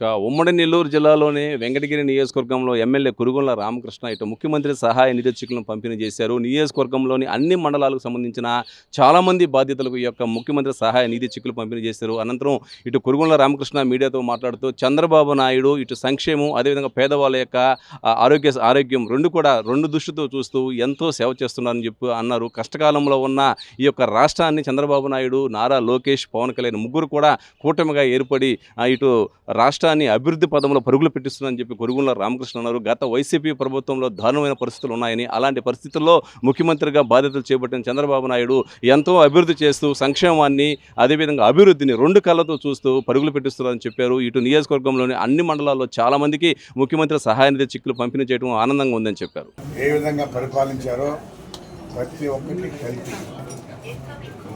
ఉమ్మడి నెల్లూరు జిల్లాలోని వెంకటగిరి నియోజకవర్గంలో ఎమ్మెల్యే కురుగుల రామకృష్ణ ఇటు ముఖ్యమంత్రి సహాయ నిధి చెక్కులను పంపిణీ చేశారు. నియోజకవర్గంలోని అన్ని మండలాలకు సంబంధించిన చాలామంది బాధితులకు ఈ యొక్క ముఖ్యమంత్రి సహాయ నిధి చెక్కులు పంపిణీ చేశారు. అనంతరం ఇటు కురుగుల రామకృష్ణ మీడియాతో మాట్లాడుతూ చంద్రబాబు నాయుడు ఇటు సంక్షేమం అదేవిధంగా పేదవాళ్ళ యొక్క ఆరోగ్యం రెండు దృష్టితో చూస్తూ ఎంతో సేవ చేస్తున్నారని చెప్పి అన్నారు. కష్టకాలంలో ఉన్న ఈ యొక్క రాష్ట్రాన్ని చంద్రబాబు నాయుడు, నారా లోకేష్, పవన్ కళ్యాణ్ ముగ్గురు కూడా కూటమిగా ఏర్పడి ఇటు రాష్ట్రాన్ని అభివృద్ధి పదంలో పరుగులు పెట్టిస్తుందని చెప్పి కురుగుల రామకృష్ణ అన్నారు. గత వైసీపీ ప్రభుత్వంలో దారుణమైన పరిస్థితులు ఉన్నాయని, అలాంటి పరిస్థితుల్లో ముఖ్యమంత్రిగా బాధ్యతలు చేపట్టిన చంద్రబాబు నాయుడు ఎంతో అభివృద్ధి చేస్తూ సంక్షేమాన్ని అదేవిధంగా అభివృద్ధిని రెండు కళ్ళతో చూస్తూ పరుగులు పెట్టిస్తున్నారని చెప్పారు. ఇటు నియోజకవర్గంలోని అన్ని మండలాల్లో చాలా మందికి ముఖ్యమంత్రి సహాయ నిధి చెక్కులు పంపిణీ చేయడం ఆనందంగా ఉందని చెప్పారు. ఏ విధంగా పరిపాలించారో ప్రతి ఒక్కటి కల్తీ,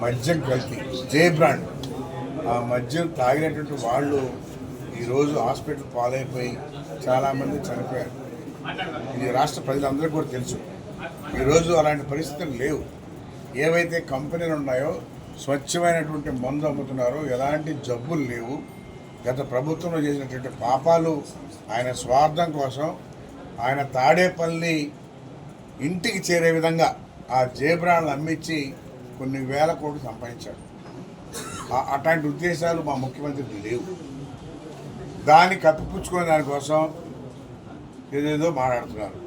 మద్యం కల్తీ, జే బ్రాండ్. ఆ మద్యం తాగినటువంటి వాళ్ళు ఈరోజు హాస్పిటల్ పాలైపోయి చాలామంది చనిపోయారు. ఇది రాష్ట్ర ప్రజలందరికీ కూడా తెలుసు. ఈరోజు అలాంటి పరిస్థితులు లేవు. ఏవైతే కంపెనీలు ఉన్నాయో స్వచ్ఛమైనటువంటి మందు అమ్ముతున్నారో, ఎలాంటి జబ్బులు లేవు. గత ప్రభుత్వంలో చేసినటువంటి పాపాలు ఆయన స్వార్థం కోసం ఆయన తాడేపల్లి ఇంటికి చేరే విధంగా ఆ జేబ్రాలను అమ్మించి కొన్ని వేల కోట్లు సంపాదించాడు. అట్లాంటి ఉద్దేశాలు మా ముఖ్యమంత్రికి లేవు. దాన్ని కప్పిపుచ్చుకునే దానికోసం ఏదేదో మాట్లాడుతున్నారు.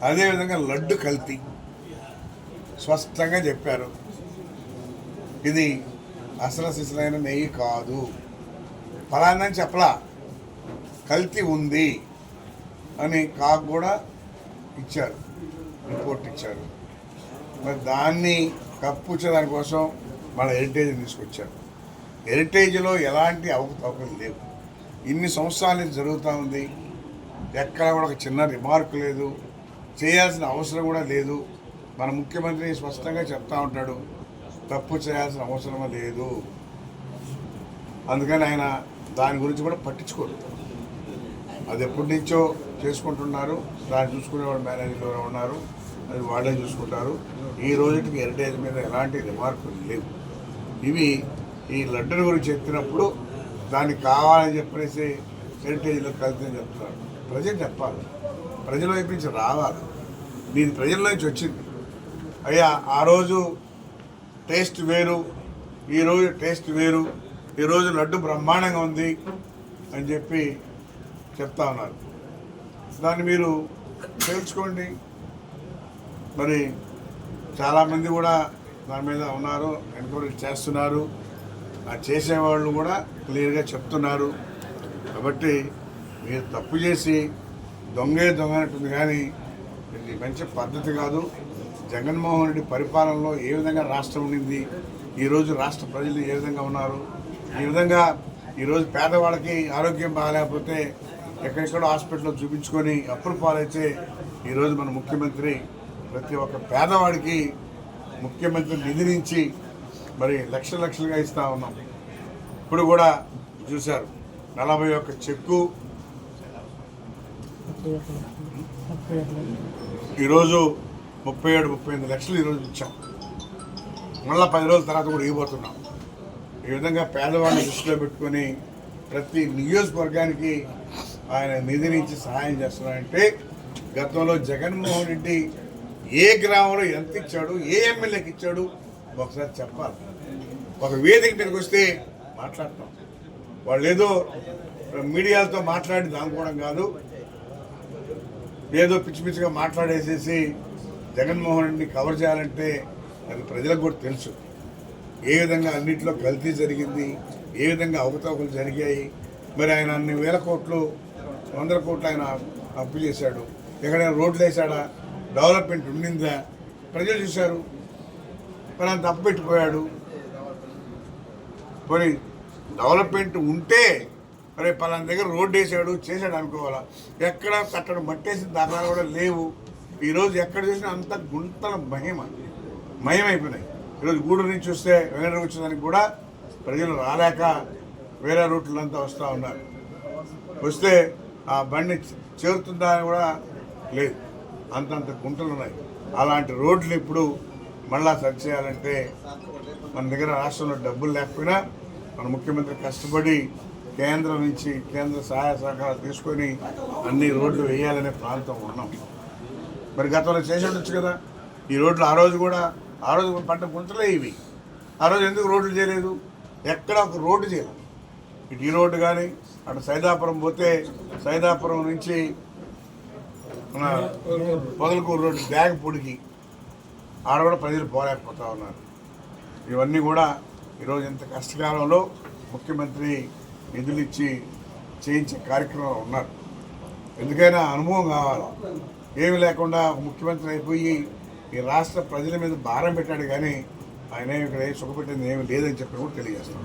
అదేవిధంగా లడ్డు కల్తీ స్పష్టంగా చెప్పారు. ఇది అసలు సిసలైన నెయ్యి కాదు, ఫలాందని చెప్పలా, కల్తీ ఉంది అని కాకు కూడా ఇచ్చారు, రిపోర్ట్ ఇచ్చారు. మరి దాన్ని కప్పుచ్చే దానికోసం మన హెరిటేజ్ని తీసుకొచ్చారు. హెరిటేజ్లో ఎలాంటి అవకతవకలు లేవు. ఇన్ని సంవత్సరాల నుంచి జరుగుతూ ఉంది. ఎక్కడ కూడా ఒక చిన్న రిమార్క్ లేదు, చేయాల్సిన అవసరం కూడా లేదు. మన ముఖ్యమంత్రి స్పష్టంగా చెప్తా ఉంటాడు, తప్పు చేయాల్సిన అవసరం లేదు. అందుకని ఆయన దాని గురించి కూడా పట్టించుకోరు. అది ఎప్పటి నుంచో చేసుకుంటున్నారు. దాన్ని చూసుకునేవాడు మేనేజర్లు ఎవరు ఉన్నారు, అది వాళ్ళే చూసుకుంటారు. ఈ రోజుకి హెరిటేజ్ మీద ఎలాంటి రిమార్కులు లేవు. ఇవి ఈ లడ్డూల గురించి చెప్పినప్పుడు దానికి కావాలని చెప్పేసి హెరిటేజ్లో కలిసి చెప్తున్నారు. ప్రజలు చెప్పాలి, ప్రజల వైపు నుంచి రావాలి. దీని ప్రజల నుంచి వచ్చింది. అయ్యా ఆ రోజు టేస్ట్ వేరు, ఈరోజు టేస్ట్ వేరు, ఈరోజు లడ్డు బ్రహ్మాండంగా ఉంది అని చెప్పి చెప్తా ఉన్నారు. దాన్ని మీరు తెలుసుకోండి. మరి చాలామంది కూడా దాని మీద ఉన్నారు, ఎంక్వైరీ చేస్తున్నారు. ఆ చేసేవాళ్ళు కూడా క్లియర్గా చెప్తున్నారు. కాబట్టి మీరు తప్పు చేసి దొంగనట్టుంది, కానీ ఇది మంచి పద్ధతి కాదు. జగన్మోహన్ రెడ్డి పరిపాలనలో ఏ విధంగా రాష్ట్రం ఉండింది, ఈరోజు రాష్ట్ర ప్రజలు ఏ విధంగా ఉన్నారు, ఈ విధంగా ఈరోజు పేదవాళ్ళకి ఆరోగ్యం బాగాలేకపోతే ఎక్కడెక్కడో హాస్పిటల్లో చూపించుకొని అప్పులు పాలైతే ఈరోజు మన ముఖ్యమంత్రి ప్రతి ఒక్క పేదవాడికి ముఖ్యమంత్రి నిధి నుంచి మరి లక్షలుగా ఇస్తూ ఉన్నాం. ఇప్పుడు కూడా చూశారు, 41 చెక్కు ఈరోజు 37-38 లక్షలు ఈరోజు ఇచ్చాం. మళ్ళీ 10 రోజుల తర్వాత కూడా ఇవ్వబోతున్నాం. ఈ విధంగా పేదవాళ్ళని దృష్టిలో పెట్టుకొని ప్రతి నియోజకవర్గానికి ఆయన నిధి నుంచి సహాయం చేస్తున్నారంటే, గతంలో జగన్మోహన్ రెడ్డి ఏ గ్రామంలో ఎంత ఇచ్చాడు, ఏ ఎమ్మెల్యేకి ఇచ్చాడు ఒకసారి చెప్పాలి. ఒక వేదిక మీదకి వస్తే మాట్లాడతాం. వాళ్ళు ఏదో మీడియాలతో మాట్లాడి దానుకోవడం కాదు, ఏదో పిచ్చి పిచ్చిగా మాట్లాడేసేసి జగన్మోహన్ రెడ్డిని కవర్ చేయాలంటే అది ప్రజలకు కూడా తెలుసు. ఏ విధంగా అన్నింటిలో కల్తీ జరిగింది, ఏ విధంగా అవకతవకలు జరిగాయి. మరి ఆయన అన్ని వేల కోట్లు, 100 కోట్లు ఆయన అప్పు చేశాడు. ఎక్కడైనా రోడ్లు వేసాడా, డెవలప్మెంట్ ఉండిందా, ప్రజలు చూశారు. మరి ఆయన తప్పు పెట్టిపోయాడు. మరి డెవలప్మెంట్ ఉంటే మరి పలానా దగ్గర రోడ్డు వేసాడు చేశాడు అనుకోవాలా. ఎక్కడ కట్టడం మట్టేసిన దాఖలాలు కూడా లేవు. ఈరోజు ఎక్కడ చూసినా అంత గుంతల మయమైపోయినాయి. ఈరోజు గూడూరు నుంచి వస్తే వెంకటగిరి వచ్చేదానికి కూడా ప్రజలు రాలేక వేరే రూట్లంతా వస్తూ ఉన్నారు. వస్తే ఆ బండి చేరుతుందా అని కూడా లేదు, అంతంత గుంటలు ఉన్నాయి. అలాంటి రోడ్లు ఇప్పుడు మళ్ళా సరి చేయాలంటే మన దగ్గర రాష్ట్రంలో డబ్బులు లేకపోయినా మన ముఖ్యమంత్రి కష్టపడి కేంద్రం నుంచి కేంద్ర సహాయ సహకారాలు తీసుకొని అన్ని రోడ్లు వేయాలనే ప్రాంతం ఉన్నాం. మరి గతంలో చేసి ఉండొచ్చు కదా ఈ రోడ్లు. ఆ రోజు పంట గుంతలే ఇవి. ఆ రోజు ఎందుకు రోడ్లు చేయలేదు? ఎక్కడ ఒక రోడ్డు చేయలేదు. ఇటు ఈ రోడ్డు కానీ అటు సైదాపురం పోతే సైదాపురం నుంచి మన పొదలకూరు రోడ్డు బ్యాగ్ పొడికి ఆడ కూడా ప్రజలు పోలేకపోతా ఉన్నారు. ఇవన్నీ కూడా ఈరోజు ఇంత కష్టకాలంలో ముఖ్యమంత్రి నిధులు ఇచ్చి చేయించే కార్యక్రమంలో ఉన్నారు. ఎందుకైనా అనుభవం కావాలి. ఏమి లేకుండా ముఖ్యమంత్రి అయిపోయి ఈ రాష్ట్ర ప్రజల మీద భారం పెట్టాడు కానీ ఆయన ఇక్కడ సుఖపెట్టింది ఏమి లేదని చెప్పి కూడా తెలియజేస్తాం.